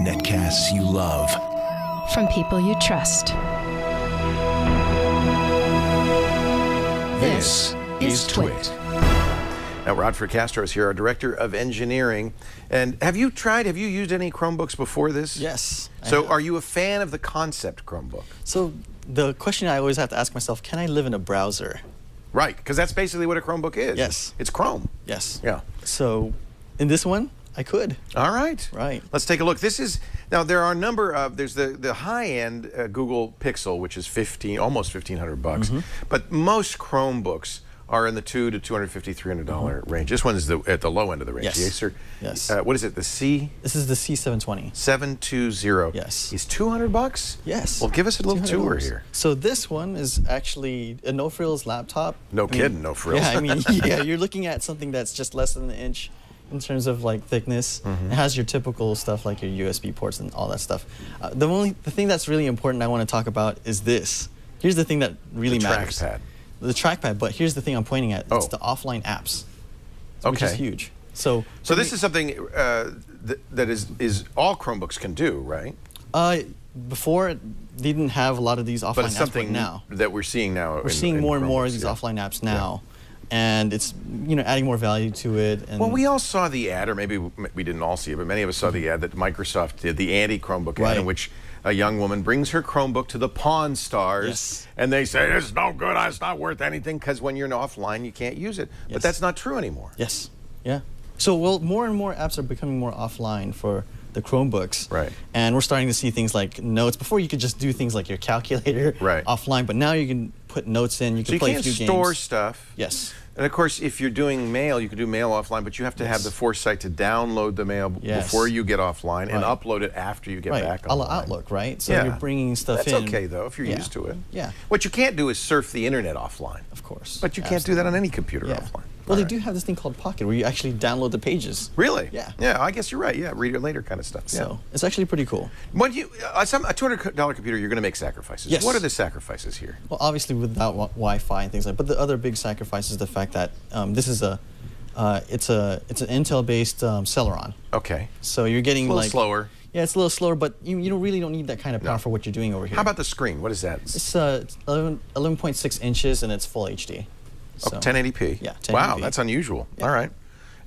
Netcasts you love. From people you trust. This is Twit. Now, Rodford Castro is here, our Director of Engineering. And have you used any Chromebooks before this? Yes. So are you a fan of the concept Chromebook? So the question I always have to ask myself, can I live in a browser? Right, because that's basically what a Chromebook is. Yes. It's Chrome. Yes. Yeah. So in this one, I could. All right. Right. Let's take a look. This is, now there are a number of, there's the high-end Google Pixel, which is almost $1,500 bucks. But most Chromebooks are in the $200 to $250, $300 range. This one is at the low end of the range. Yes. The Acer. Yes. What is it? The C? This is the C720. 720. Yes. Is $200 bucks? Yes. Well, give us a little tour here. So this one is actually a no-frills laptop. No kidding, no frills. Yeah, I mean, yeah, you're looking at something that's just less than an inch in terms of like thickness. It has your typical stuff like your USB ports and all that stuff. The thing that's really important I want to talk about is this. Here's the thing that really matters. Trackpad. The trackpad, but here's the thing I'm pointing at. It's the offline apps, which is huge. So this is something that is all Chromebooks can do, right? Before, they didn't have a lot of these offline apps, but it's something now that we're seeing now. We're seeing more and more of these offline apps now. And it's, adding more value to it. And well, we all saw the ad, or maybe we didn't all see it, but many of us saw the ad that Microsoft did, the anti-Chromebook ad, in which a young woman brings her Chromebook to the Pawn Stars, and they say, it's no good, it's not worth anything, because when you're offline, you can't use it. But that's not true anymore. Yes. Yeah. So, well, more and more apps are becoming more offline for the Chromebooks. Right. And we're starting to see things like notes. Before, you could just do things like your calculator offline, but now you can put notes in, you can play a few games. So you can store stuff. Yes. And of course, if you're doing mail, you can do mail offline, but you have to have the foresight to download the mail before you get offline and upload it after you get back online. Outlook, right? So you're bringing stuff in. That's okay, though, if you're used to it. Yeah. What you can't do is surf the internet offline. Of course. But you can't do that on any computer offline. Well, they do have this thing called Pocket, where you actually download the pages. Really? Yeah. Yeah, I guess you're right. Yeah, read it later kind of stuff. So it's actually pretty cool. When you a $200 computer, you're going to make sacrifices. Yes. What are the sacrifices here? Well, obviously without Wi-Fi and things like that. But the other big sacrifice is the fact that this is it's an Intel-based Celeron. Okay. So you're getting a little slower. Yeah, it's a little slower, but you really don't need that kind of power for what you're doing over here. How about the screen? What is that? It's 11.6 inches and it's full HD. So, 1080p? Yeah, 1080p. Wow, that's unusual. Yeah. All right.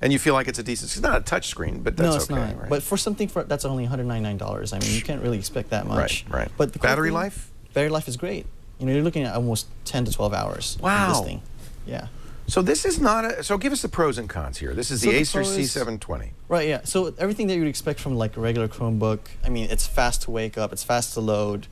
And you feel like it's a decent, it's not a touch screen, but that's okay. No, it's not. Right? But for something that's only $199, I mean, you can't really expect that much. Right, right. But the battery life? Battery life is great. You're looking at almost 10 to 12 hours. Wow. This thing. Yeah. So this is not a, so give us the pros and cons here. This is the Acer C720. Right, yeah. So everything that you'd expect from like a regular Chromebook, I mean, it's fast to wake up, it's fast to load.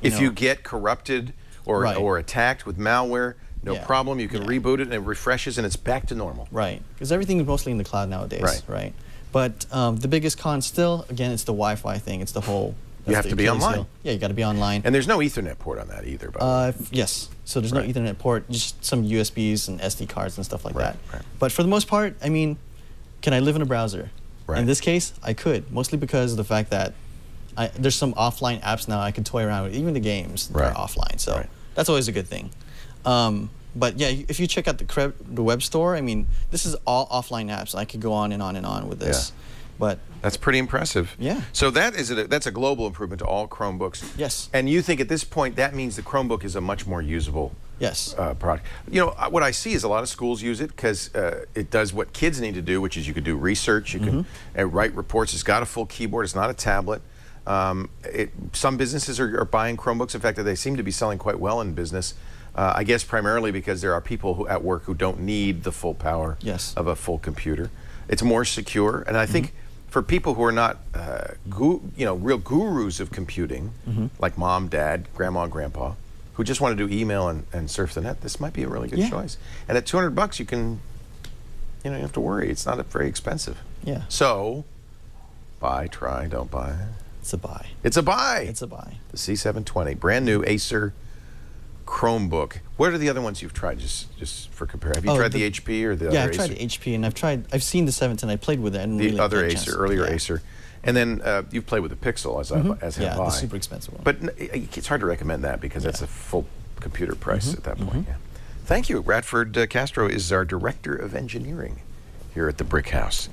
If you get corrupted or attacked with malware, no problem. You can reboot it and it refreshes and it's back to normal. Right, because everything is mostly in the cloud nowadays. Right. But the biggest con still, again, it's the Wi-Fi thing. It's the whole. You have to be online. Yeah, you got to be online. And there's no Ethernet port on that either, by the way. Yes. So there's no Ethernet port, just some USBs and SD cards and stuff like that. Right. But for the most part, I mean, can I live in a browser? Right. In this case, I could, mostly because of the fact that there's some offline apps now I can toy around with, even the games that are offline. So that's always a good thing. But yeah, if you check out the web store, I mean, this is all offline apps. I could go on and on and on with this. But that's pretty impressive. Yeah. So that's a global improvement to all Chromebooks. Yes. And you think at this point that means the Chromebook is a much more usable product. You know, what I see is a lot of schools use it because it does what kids need to do, which is you could do research, you can write reports. It's got a full keyboard. It's not a tablet. Some businesses are buying Chromebooks. In fact, they seem to be selling quite well in business. I guess primarily because there are people at work who don't need the full power of a full computer. It's more secure, and I think for people who are not, real gurus of computing, like mom, dad, grandma, grandpa, who just want to do email and surf the net, this might be a really good choice. And at $200, you can, you don't have to worry. It's not very expensive. Yeah. So, buy, try, don't buy. It's a buy. It's a buy. It's a buy. The C720, brand new Acer Chromebook. What are the other ones you've tried, just for comparison? Have you tried the HP or the other Acer? Yeah, I've tried the HP, and I've seen the 710. I played with it. And the really other Acer, earlier Acer. And then you've played with the Pixel, as have I. The super expensive one. But it's hard to recommend that because that's a full computer price at that point. Thank you. Radford Castro is our Director of Engineering here at the Brick House.